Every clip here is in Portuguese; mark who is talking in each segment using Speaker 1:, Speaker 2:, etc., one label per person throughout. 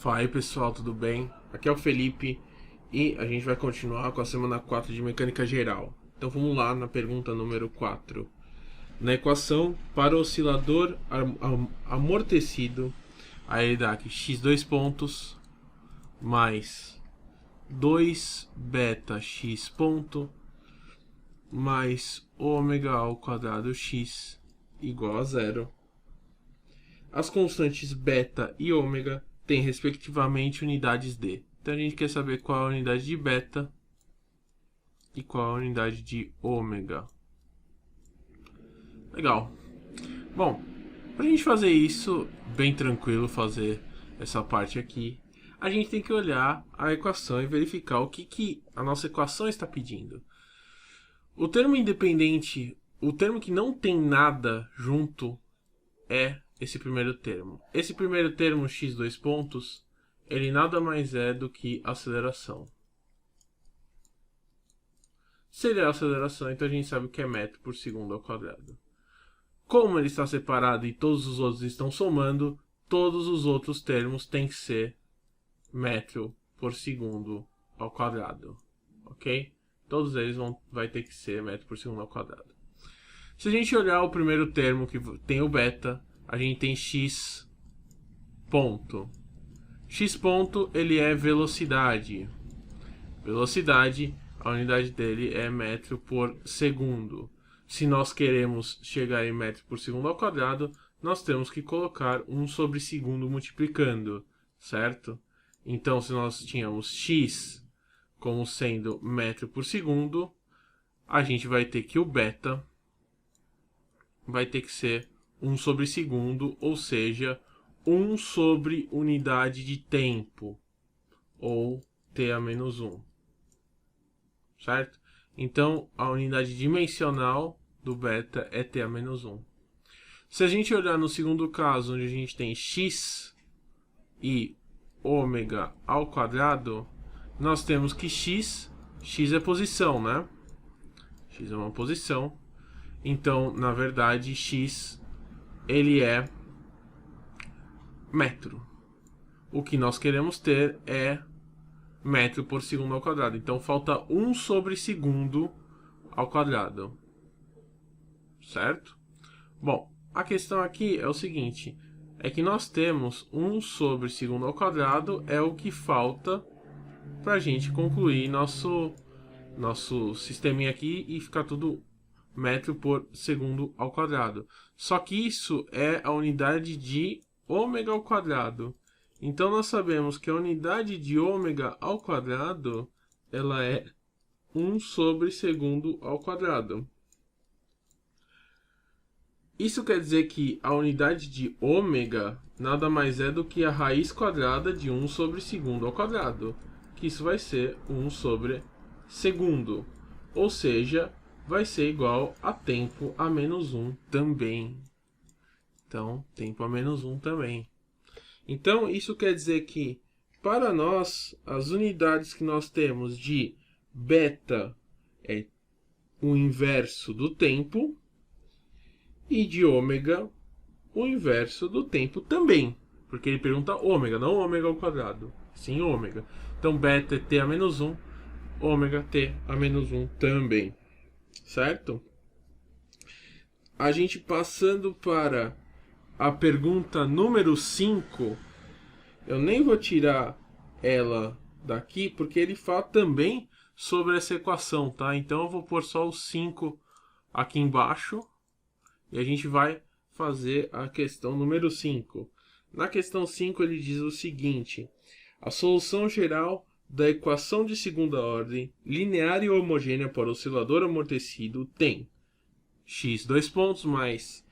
Speaker 1: Fala aí pessoal, tudo bem? Aqui é o Felipe e a gente vai continuar com a semana 4 de mecânica geral. Então vamos lá na pergunta número 4. Na equação para o oscilador amortecido, aí ele dá aqui x2 pontos mais 2 beta x ponto mais ômega ao quadrado x igual a zero. As constantes beta e ômega têm respectivamente unidades de. Então a gente quer saber qual é a unidade de beta e qual é a unidade de ômega. Legal. Bom, para a gente fazer isso bem tranquilo, fazer essa parte aqui, a gente tem que olhar a equação e verificar o que a nossa equação está pedindo. O termo independente, o termo que não tem nada junto, é esse primeiro termo. Esse primeiro termo, x2 pontos, ele nada mais é do que aceleração. Se ele é aceleração, então a gente sabe que é metro por segundo ao quadrado. Como ele está separado e todos os outros estão somando, todos os outros termos têm que ser metro por segundo ao quadrado. Ok? Todos eles vai ter que ser metro por segundo ao quadrado. Se a gente olhar o primeiro termo, que tem o beta, a gente tem x ponto. X ponto, ele é velocidade. Velocidade, a unidade dele é metro por segundo. Se nós queremos chegar em metro por segundo ao quadrado, nós temos que colocar 1 sobre segundo multiplicando, certo? Então, se nós tínhamos x como sendo metro por segundo, a gente vai ter que o beta vai ter que ser 1 sobre segundo, ou seja, 1 sobre unidade de tempo, ou t a menos 1, certo? Então, a unidade dimensional do beta é t a menos 1. Se a gente olhar no segundo caso, onde a gente tem x e ômega ao quadrado, nós temos que x é posição, né? X é uma posição. Então, na verdade, x ele é metro. O que nós queremos ter é metro por segundo ao quadrado. Então, falta 1 sobre segundo ao quadrado. Certo? Bom, a questão aqui é o seguinte. É que nós temos 1 sobre segundo ao quadrado é o que falta para a gente concluir nosso sisteminha aqui e ficar tudo metro por segundo ao quadrado. Só que isso é a unidade de ômega ao quadrado. Então nós sabemos que a unidade de ômega ao quadrado ela é 1 sobre segundo ao quadrado. Isso quer dizer que a unidade de ômega nada mais é do que a raiz quadrada de 1 sobre segundo ao quadrado. Que isso vai ser 1 sobre segundo. Ou seja, vai ser igual a tempo a menos 1 também. Então, tempo a menos 1 também. Então, isso quer dizer que, para nós, as unidades que nós temos de beta é o inverso do tempo e de ômega o inverso do tempo também. Porque ele pergunta ômega, não ômega ao quadrado, sim ômega. Então, beta é t a menos 1, ômega t a menos 1 também. Certo? A gente passando para a pergunta número 5, eu nem vou tirar ela daqui, porque ele fala também sobre essa equação, tá? Então eu vou pôr só o 5 aqui embaixo e a gente vai fazer a questão número 5. Na questão 5 ele diz o seguinte: a solução geral da equação de segunda ordem linear e homogênea para o oscilador amortecido tem x 2 pontos mais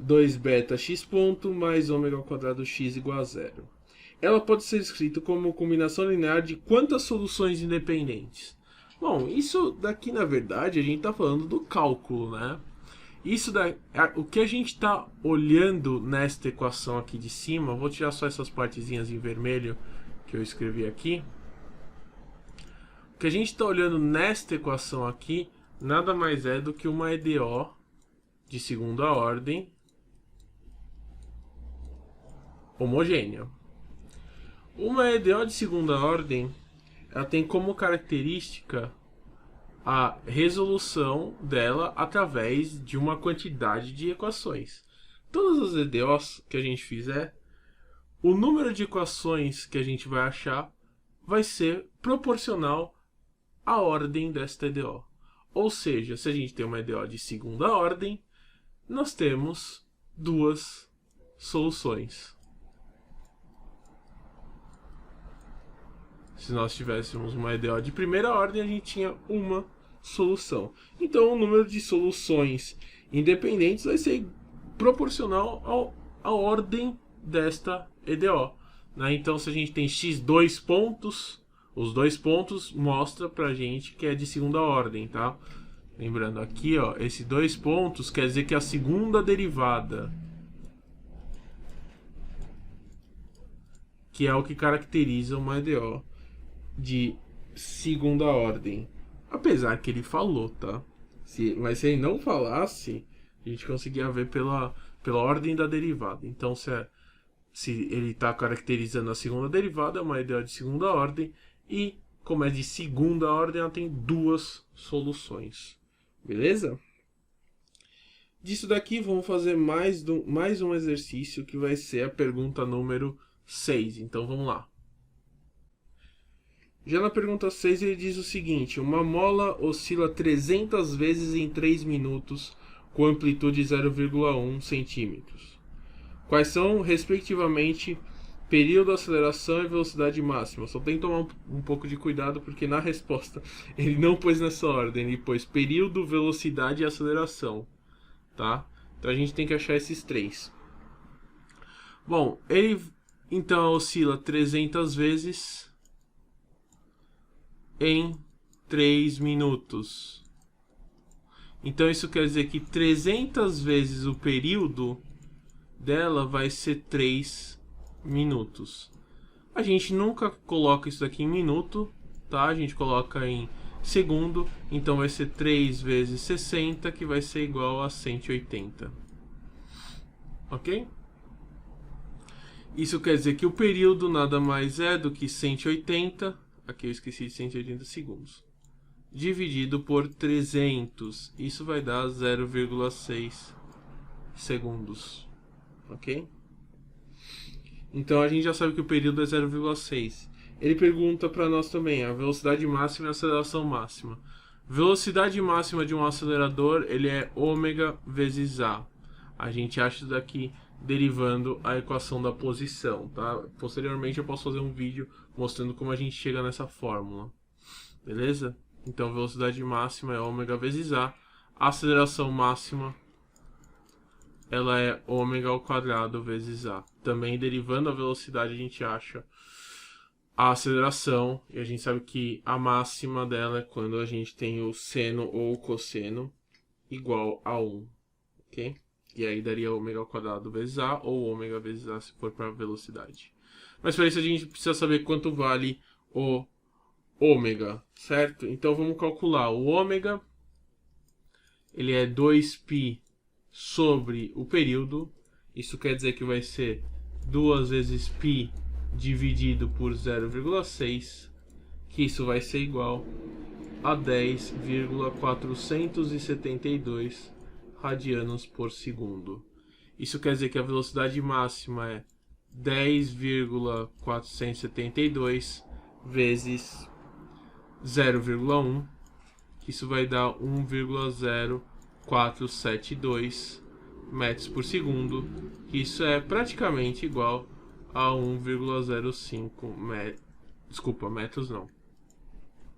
Speaker 1: 2 beta x ponto mais ômega ao quadrado x igual a zero. Ela pode ser escrita como combinação linear de quantas soluções independentes? Bom, isso daqui na verdade a gente está falando do cálculo, né? O que a gente está olhando nesta equação aqui de cima, vou tirar só essas partezinhas em vermelho que eu escrevi aqui. O que a gente está olhando nesta equação aqui nada mais é do que uma EDO de segunda ordem homogênea. Uma EDO de segunda ordem, ela tem como característica a resolução dela através de uma quantidade de equações. Todas as EDOs que a gente fizer, o número de equações que a gente vai achar vai ser proporcional à ordem desta EDO. Ou seja, se a gente tem uma EDO de segunda ordem, nós temos duas soluções. Se nós tivéssemos uma EDO de primeira ordem, a gente tinha uma solução. Então, o número de soluções independentes vai ser proporcional à ordem desta EDO. Né? Então, se a gente tem x2 pontos, os 2 pontos mostra pra gente que é de segunda ordem, tá? Lembrando aqui, ó, esses 2 pontos quer dizer que a segunda derivada, que é o que caracteriza uma EDO de segunda ordem. Apesar que ele falou, tá? Mas se ele não falasse, a gente conseguia ver pela ordem da derivada. Então, se ele está caracterizando a segunda derivada, é uma EDO de segunda ordem. E, como é de segunda ordem, ela tem duas soluções. Beleza? Disso daqui, vamos fazer mais um exercício, que vai ser a pergunta número 6. Então, vamos lá. Já na pergunta 6 ele diz o seguinte: uma mola oscila 300 vezes em 3 minutos com amplitude 0,1 centímetros. Quais são, respectivamente, período, aceleração e velocidade máxima? Só tem que tomar um pouco de cuidado, porque na resposta ele não pôs nessa ordem, ele pôs período, velocidade e aceleração. Tá? Então a gente tem que achar esses três. Bom, ele então oscila 300 vezes em 3 minutos. Então isso quer dizer que 300 vezes o período dela vai ser 3 minutos. A gente nunca coloca isso daqui em minuto, tá? A gente coloca em segundo, então vai ser 3 vezes 60, que vai ser igual a 180. Ok? Isso quer dizer que o período nada mais é do que 180, aqui eu esqueci de 180 segundos, dividido por 300. Isso vai dar 0,6 segundos. Ok? Então a gente já sabe que o período é 0,6. Ele pergunta para nós também a velocidade máxima e a aceleração máxima. Velocidade máxima de um acelerador, ele é ômega vezes A. A gente acha isso daqui derivando a equação da posição, tá? Posteriormente eu posso fazer um vídeo mostrando como a gente chega nessa fórmula. Beleza? Então velocidade máxima é ômega vezes A. A aceleração máxima, ela é ômega ao quadrado vezes A. Também derivando a velocidade a gente acha a aceleração, e a gente sabe que a máxima dela é quando a gente tem o seno ou o cosseno igual a 1, ok? E aí daria ômega ao quadrado vezes A ou ômega vezes A se for para a velocidade. Mas para isso a gente precisa saber quanto vale o ômega, certo? Então vamos calcular. O ômega, ele é 2π sobre o período. Isso quer dizer que vai ser 2 vezes π dividido por 0,6, que isso vai ser igual a 10,472 radianos por segundo. Isso quer dizer que a velocidade máxima é 10,472 vezes 0,1, que isso vai dar 1,0472 metros por segundo, que isso é praticamente igual a 1,05 metros. Desculpa, metros não.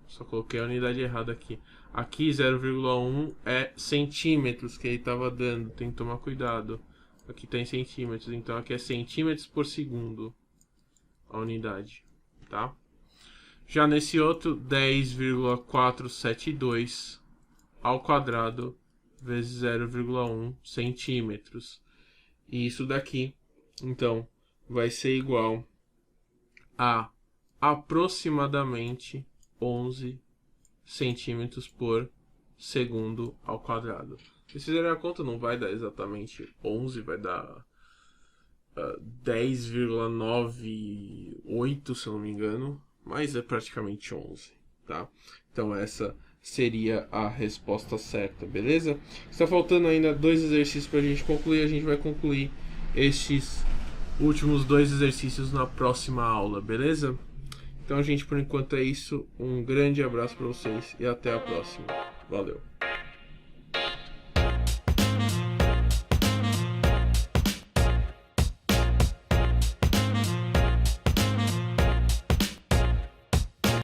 Speaker 1: Só coloquei a unidade errada aqui. Aqui 0,1 é centímetros que ele estava dando, tem que tomar cuidado. Aqui está em centímetros, então aqui é centímetros por segundo a unidade, tá? Já nesse outro, 10,472 ao quadrado vezes 0,1 centímetros. E isso daqui, então, vai ser igual a aproximadamente 11 centímetros por segundo ao quadrado. Se fizerem a conta, não vai dar exatamente 11, vai dar 10,98, se eu não me engano, mas é praticamente 11, tá? Então essa seria a resposta certa, beleza? Está faltando ainda 2 exercícios para a gente concluir. A gente vai concluir estes últimos 2 exercícios na próxima aula, beleza? Então, gente, por enquanto é isso. Um grande abraço para vocês e até a próxima. Valeu!